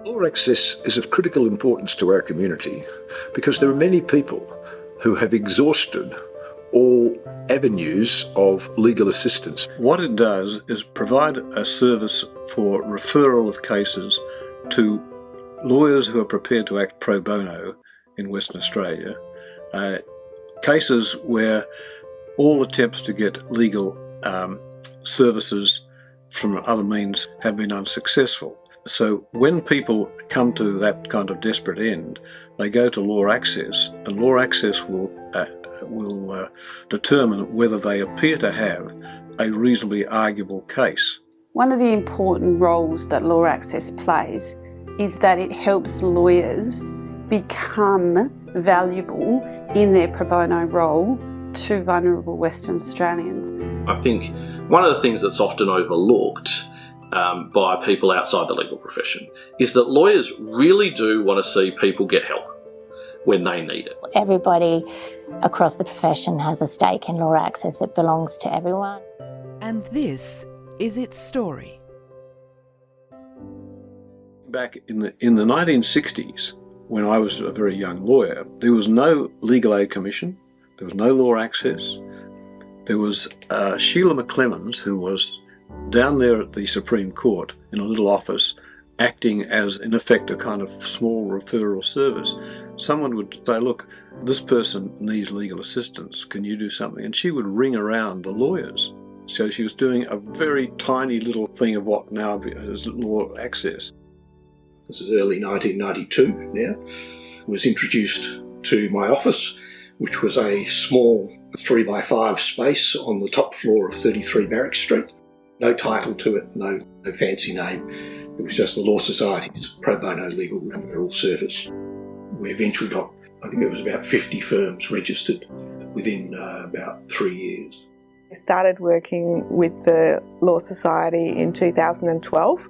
Law access is of critical importance to our community because there are many people who have exhausted all avenues of legal assistance. What it does is provide a service for referral of cases to lawyers who are prepared to act pro bono in Western Australia, cases where all attempts to get legal services from other means have been unsuccessful. So when people come to that kind of desperate end, they go to law access, and law access will determine whether they appear to have a reasonably arguable case. One of the important roles that law access plays is that it helps lawyers become valuable in their pro bono role to vulnerable Western Australians. I think one of the things that's often overlooked by people outside the legal profession is that lawyers really do want to see people get help when they need it. Everybody across the profession has a stake in law access. It belongs to everyone. And this is its story. Back in the 1960s, when I was a very young lawyer, there was no Legal Aid Commission, there was no law access. There was Sheila McClemens, who was down there at the Supreme Court in a little office, acting as, in effect, a kind of small referral service. Someone would say, look, this person needs legal assistance, can you do something? And she would ring around the lawyers. So she was doing a very tiny little thing of what now is law access. This is early 1992 now. It was introduced to my office, which was a small 3x5 space on the top floor of 33 Barrack Street. No title to it, no fancy name. It was just the Law Society's pro bono legal referral service. We eventually got, I think it was about 50 firms registered within about 3 years. I started working with the Law Society in 2012,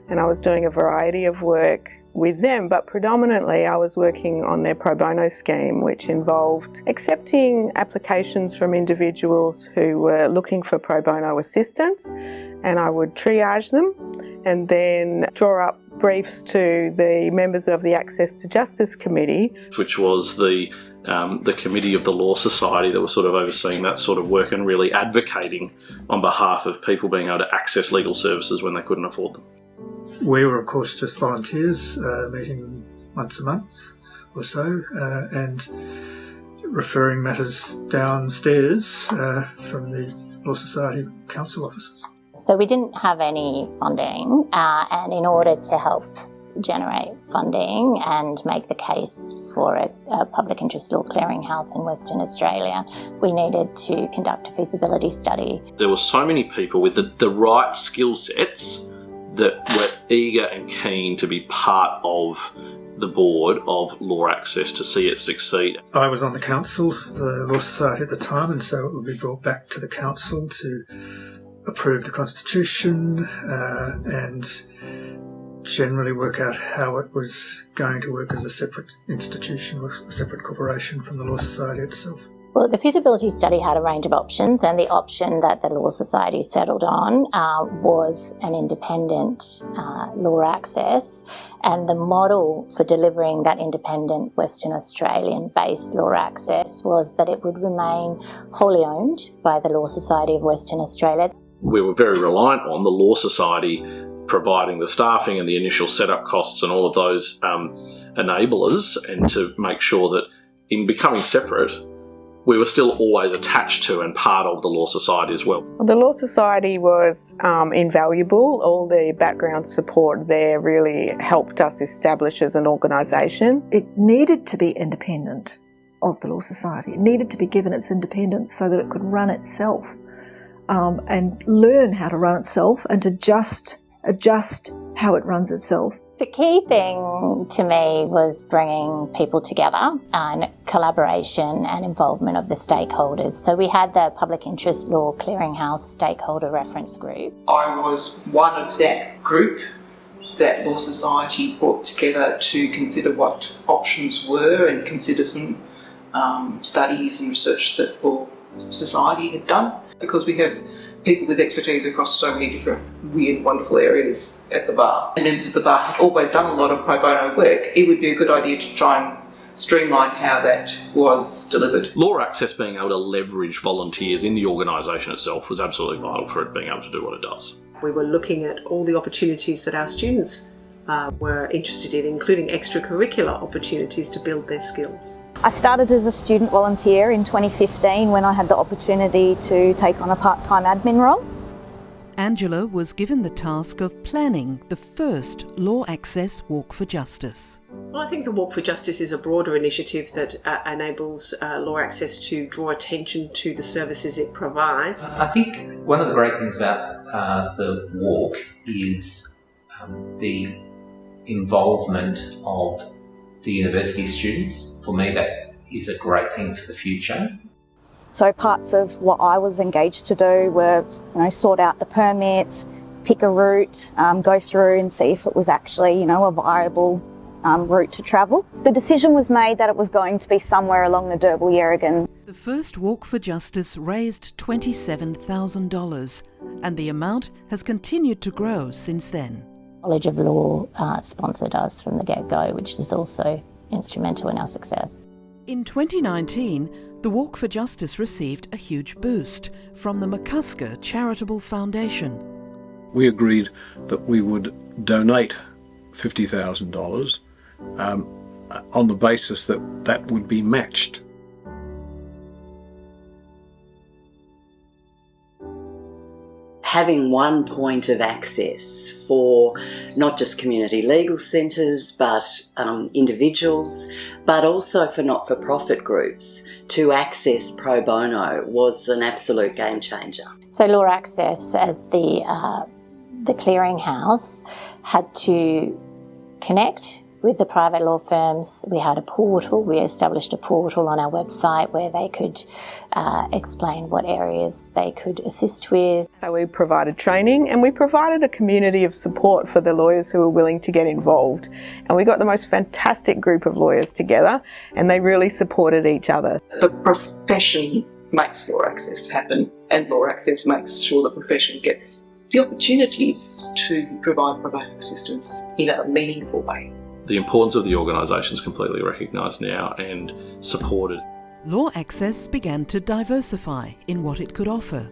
and I was doing a variety of work with them, but predominantly I was working on their pro bono scheme, which involved accepting applications from individuals who were looking for pro bono assistance, and I would triage them and then draw up briefs to the members of the Access to Justice Committee, which was the committee of the Law Society that was sort of overseeing that sort of work and really advocating on behalf of people being able to access legal services when they couldn't afford them. We were, of course, just volunteers, meeting once a month or so, and referring matters downstairs from the Law Society council offices. So we didn't have any funding, and in order to help generate funding and make the case for a public interest law clearinghouse in Western Australia, we needed to conduct a feasibility study. There were so many people with the right skill sets that were eager and keen to be part of the board of Law Access to see it succeed. I was on the council of the Law Society at the time, and so it would be brought back to the council to approve the constitution and generally work out how it was going to work as a separate institution or a separate corporation from the Law Society itself. Well, the feasibility study had a range of options, and the option that the Law Society settled on was an independent law access, and the model for delivering that independent Western Australian-based law access was that it would remain wholly owned by the Law Society of Western Australia. We were very reliant on the Law Society providing the staffing and the initial setup costs and all of those enablers, and to make sure that in becoming separate, we were still always attached to and part of the Law Society as well. The Law Society was invaluable. All the background support there really helped us establish as an organisation. It needed to be independent of the Law Society. It needed to be given its independence so that it could run itself and learn how to run itself and to adjust how it runs itself. The key thing to me was bringing people together and collaboration and involvement of the stakeholders. So we had the Public Interest Law Clearinghouse Stakeholder Reference Group. I was one of that group that Law Society brought together to consider what options were and consider some studies and research that Law Society had done. Because we have people with expertise across so many different weird, wonderful areas at the bar. And members of the bar have always done a lot of pro bono work. It would be a good idea to try and streamline how that was delivered. Law Access being able to leverage volunteers in the organisation itself was absolutely vital for it being able to do what it does. We were looking at all the opportunities that our students were interested in, including extracurricular opportunities to build their skills. I started as a student volunteer in 2015 when I had the opportunity to take on a part-time admin role. Angela was given the task of planning the first Law Access Walk for Justice. Well, I think the Walk for Justice is a broader initiative that enables Law Access to draw attention to the services it provides. I think one of the great things about the walk is the involvement of the university students. For me, that is a great thing for the future. So parts of what I was engaged to do were, sort out the permits, pick a route, go through and see if it was actually, a viable route to travel. The decision was made that it was going to be somewhere along the Derby-Yerrigan. The first Walk for Justice raised $27,000 and the amount has continued to grow since then. College of Law sponsored us from the get-go, which is also instrumental in our success. In 2019, the Walk for Justice received a huge boost from the McCusker Charitable Foundation. We agreed that we would donate $50,000 on the basis that that would be matched. Having one point of access for not just community legal centres but individuals, but also for not-for-profit groups to access pro bono was an absolute game changer. So Law Access, as the clearinghouse, had to connect with the private law firms. We had a portal. We established a portal on our website where they could explain what areas they could assist with. So we provided training and we provided a community of support for the lawyers who were willing to get involved. And we got the most fantastic group of lawyers together and they really supported each other. The profession makes Law Access happen, and Law Access makes sure the profession gets the opportunities to provide pro bono assistance in a meaningful way. The importance of the organisation is completely recognised now and supported. Law Access began to diversify in what it could offer.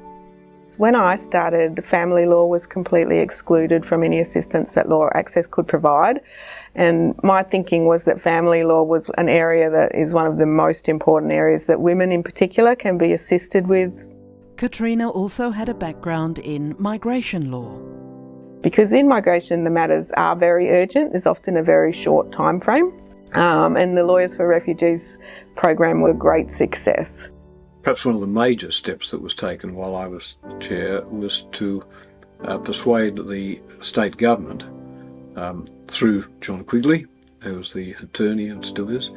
When I started, family law was completely excluded from any assistance that Law Access could provide. And my thinking was that family law was an area that is one of the most important areas that women in particular can be assisted with. Katrina also had a background in migration law. Because in migration the matters are very urgent, there's often a very short time frame, and the Lawyers for Refugees program were a great success. Perhaps one of the major steps that was taken while I was chair was to persuade the state government, through John Quigley, who was the attorney and still is,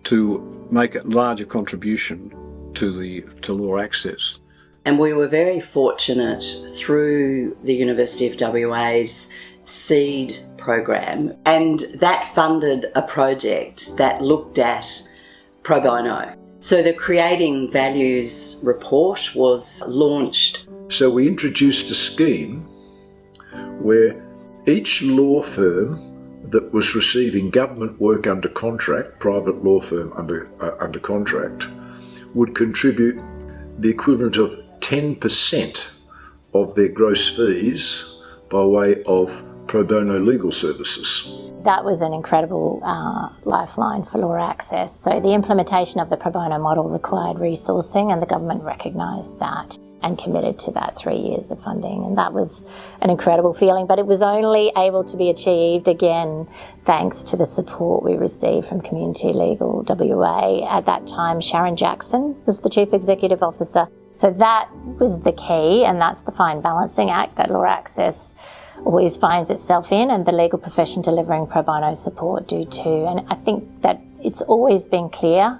to make a larger contribution to Law Access. And we were very fortunate through the University of WA's SEED program, and that funded a project that looked at pro bono. So the Creating Values report was launched. So we introduced a scheme where each law firm that was receiving government work under contract, private law firm under contract, would contribute the equivalent of 10% of their gross fees by way of pro bono legal services. That was an incredible lifeline for Law Access. So the implementation of the pro bono model required resourcing, and the government recognised that and committed to that 3 years of funding. And that was an incredible feeling, but it was only able to be achieved, again, thanks to the support we received from Community Legal WA. At that time, Sharon Jackson was the Chief Executive Officer. So that was the key, and that's the fine balancing act that Law Access always finds itself in, and the legal profession delivering pro bono support do too. And I think that it's always been clear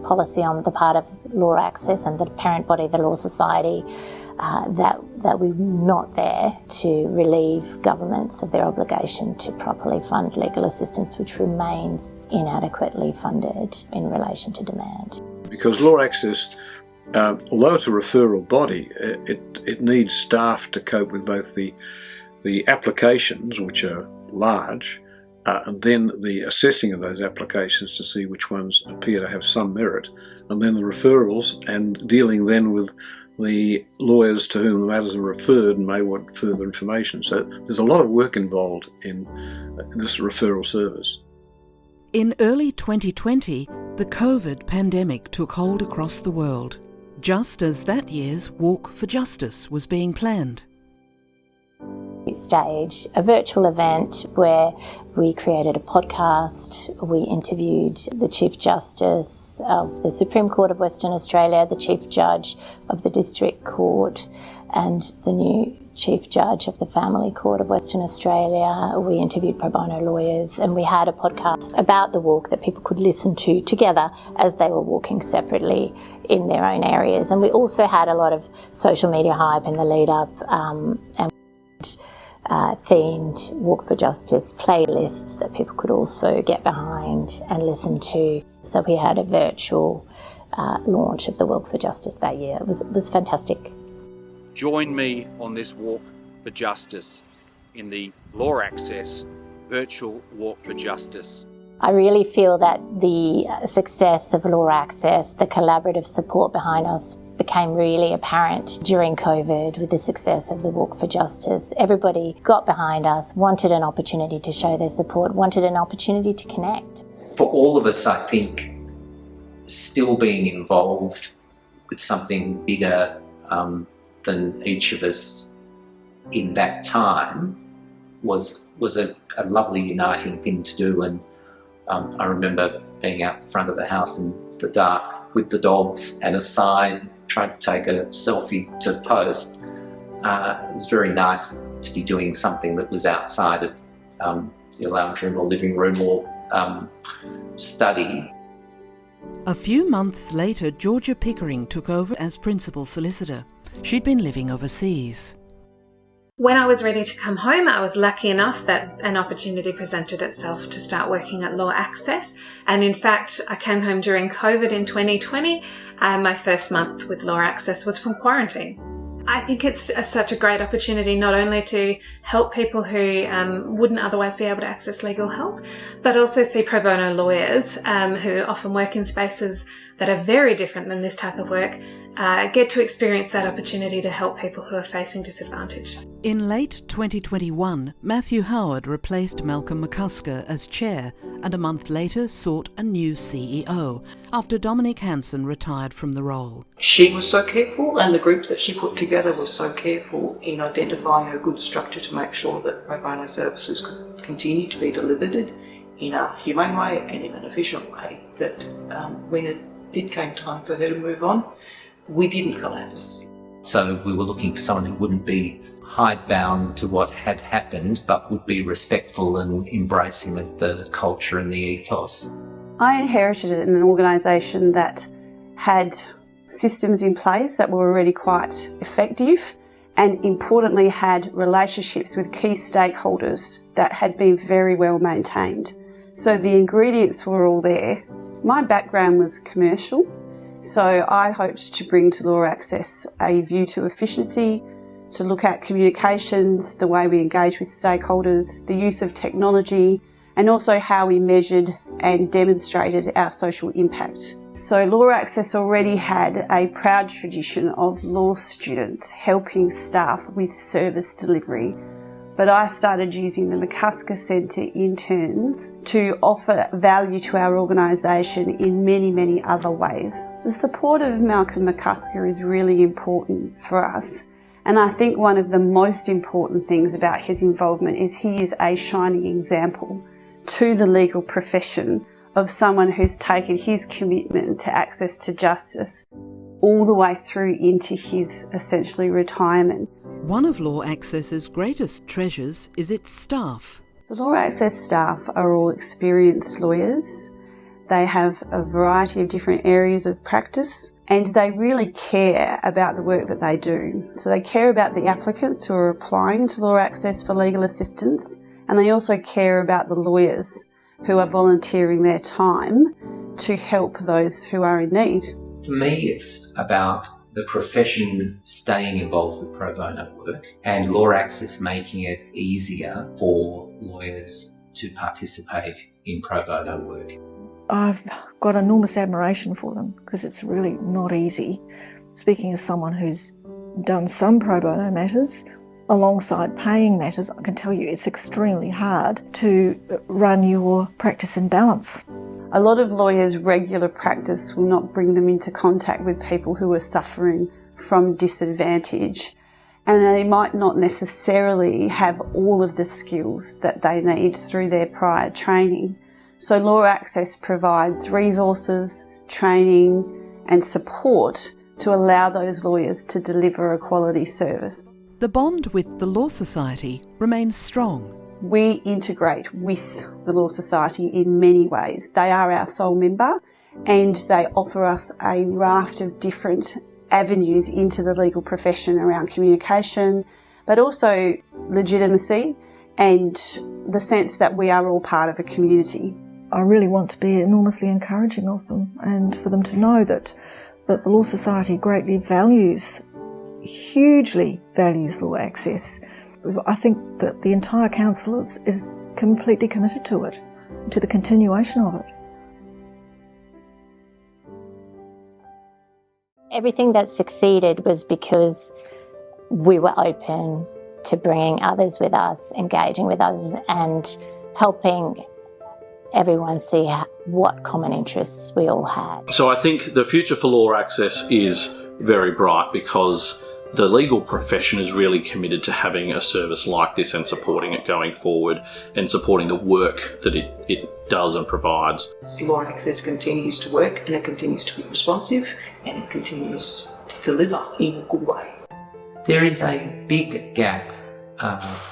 policy on the part of Law Access and the parent body, the Law Society, that we're not there to relieve governments of their obligation to properly fund legal assistance, which remains inadequately funded in relation to demand. Because Law Access although it's a referral body, it needs staff to cope with both the applications, which are large, and then the assessing of those applications to see which ones appear to have some merit, and then the referrals and dealing then with the lawyers to whom the matters are referred and may want further information. So there's a lot of work involved in this referral service. In early 2020, the COVID pandemic took hold across the world, just as that year's Walk for Justice was being planned. We staged a virtual event where we created a podcast. We interviewed the Chief Justice of the Supreme Court of Western Australia, the Chief Judge of the District Court, and the new Chief Judge of the Family Court of Western Australia. We interviewed pro bono lawyers, and we had a podcast about the walk that people could listen to together as they were walking separately in their own areas. And we also had a lot of social media hype in the lead up and themed Walk for Justice playlists that people could also get behind and listen to. So we had a virtual launch of the Walk for Justice that year. It was fantastic. Join me on this Walk for Justice in the Law Access Virtual Walk for Justice. I really feel that the success of Law Access, the collaborative support behind us, became really apparent during COVID with the success of the Walk for Justice. Everybody got behind us, wanted an opportunity to show their support, wanted an opportunity to connect. For all of us, I think, still being involved with something bigger than each of us in that time was a lovely uniting thing to do. And I remember being out the front of the house in the dark with the dogs and a sign, trying to take a selfie to post. It was very nice to be doing something that was outside of your lounge room or living room or study. A few months later, Georgia Pickering took over as principal solicitor. She'd been living overseas. When I was ready to come home, I was lucky enough that an opportunity presented itself to start working at Law Access. And in fact, I came home during COVID in 2020. My first month with Law Access was from quarantine. I think it's such a great opportunity not only to help people who wouldn't otherwise be able to access legal help, but also see pro bono lawyers who often work in spaces that are very different than this type of work, get to experience that opportunity to help people who are facing disadvantage. In late 2021, Matthew Howard replaced Malcolm McCusker as chair and a month later sought a new CEO after Dominic Hansen retired from the role. She was so careful, and the group that she put together was so careful in identifying a good structure to make sure that pro bono services could continue to be delivered in a humane way and in an efficient way, that when it did come time for her to move on, we didn't collapse. So we were looking for someone who wouldn't be hidebound to what had happened, but would be respectful and embracing of the culture and the ethos. I inherited an organisation that had systems in place that were already quite effective, and importantly had relationships with key stakeholders that had been very well maintained. So the ingredients were all there. My background was commercial, so I hoped to bring to Law Access a view to efficiency, to look at communications, the way we engage with stakeholders, the use of technology, and also how we measured and demonstrated our social impact. So Law Access already had a proud tradition of law students helping staff with service delivery, but I started using the McCusker Centre interns to offer value to our organisation in many, many other ways. The support of Malcolm McCusker is really important for us. And I think one of the most important things about his involvement is he is a shining example to the legal profession of someone who's taken his commitment to access to justice all the way through into his essentially retirement. One of Law Access's greatest treasures is its staff. The Law Access staff are all experienced lawyers. They have a variety of different areas of practice, and they really care about the work that they do. So they care about the applicants who are applying to Law Access for legal assistance, and they also care about the lawyers who are volunteering their time to help those who are in need. For me, it's about the profession staying involved with pro bono work and Law Access making it easier for lawyers to participate in pro bono work. I've got enormous admiration for them because it's really not easy. Speaking as someone who's done some pro bono matters alongside paying matters, I can tell you it's extremely hard to run your practice in balance. A lot of lawyers' regular practice will not bring them into contact with people who are suffering from disadvantage, and they might not necessarily have all of the skills that they need through their prior training. So Law Access provides resources, training and support to allow those lawyers to deliver a quality service. The bond with the Law Society remains strong. We integrate with the Law Society in many ways. They are our sole member and they offer us a raft of different avenues into the legal profession around communication, but also legitimacy and the sense that we are all part of a community. I really want to be enormously encouraging of them and for them to know that the Law Society greatly values, hugely values Law Access. I think that the entire council is completely committed to it, to the continuation of it. Everything that succeeded was because we were open to bringing others with us, engaging with others and helping everyone see what common interests we all had. So I think the future for Law Access is very bright because the legal profession is really committed to having a service like this and supporting it going forward and supporting the work that it does and provides. Law Access continues to work and it continues to be responsive and it continues to deliver in a good way. There is a big gap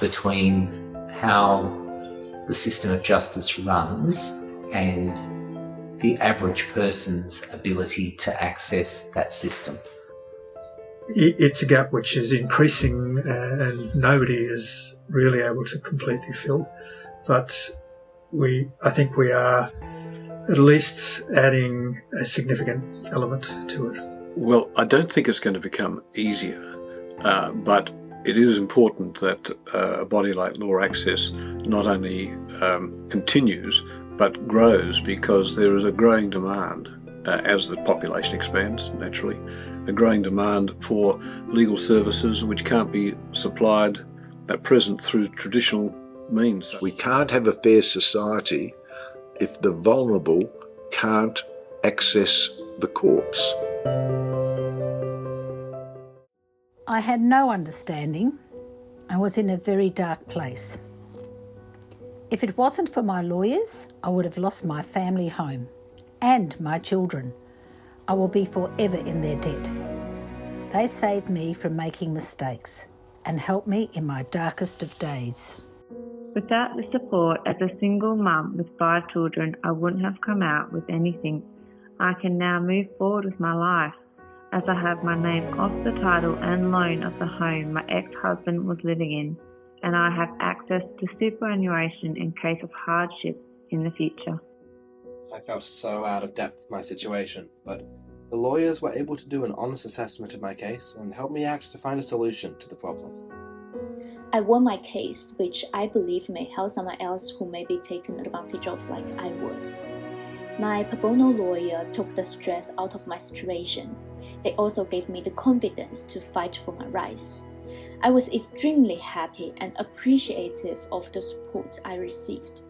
between how the system of justice runs and the average person's ability to access that system. It's a gap which is increasing and nobody is really able to completely fill. But I think we are at least adding a significant element to it. Well, I don't think it's going to become easier, but it is important that a body like Law Access not only continues but grows, because there is a growing demand as the population expands, naturally, a growing demand for legal services which can't be supplied at present through traditional means. We can't have a fair society if the vulnerable can't access the courts. I had no understanding. I was in a very dark place. If it wasn't for my lawyers, I would have lost my family home and my children. I will be forever in their debt. They saved me from making mistakes and helped me in my darkest of days. Without the support, as a single mum with 5 children, I wouldn't have come out with anything. I can now move forward with my life, as I have my name off the title and loan of the home my ex-husband was living in, and I have access to superannuation in case of hardship in the future. I felt so out of depth with my situation, but the lawyers were able to do an honest assessment of my case and help me act to find a solution to the problem. I won my case, which I believe may help someone else who may be taken advantage of like I was. My pro bono lawyer took the stress out of my situation. They also gave me the confidence to fight for my rights. I was extremely happy and appreciative of the support I received.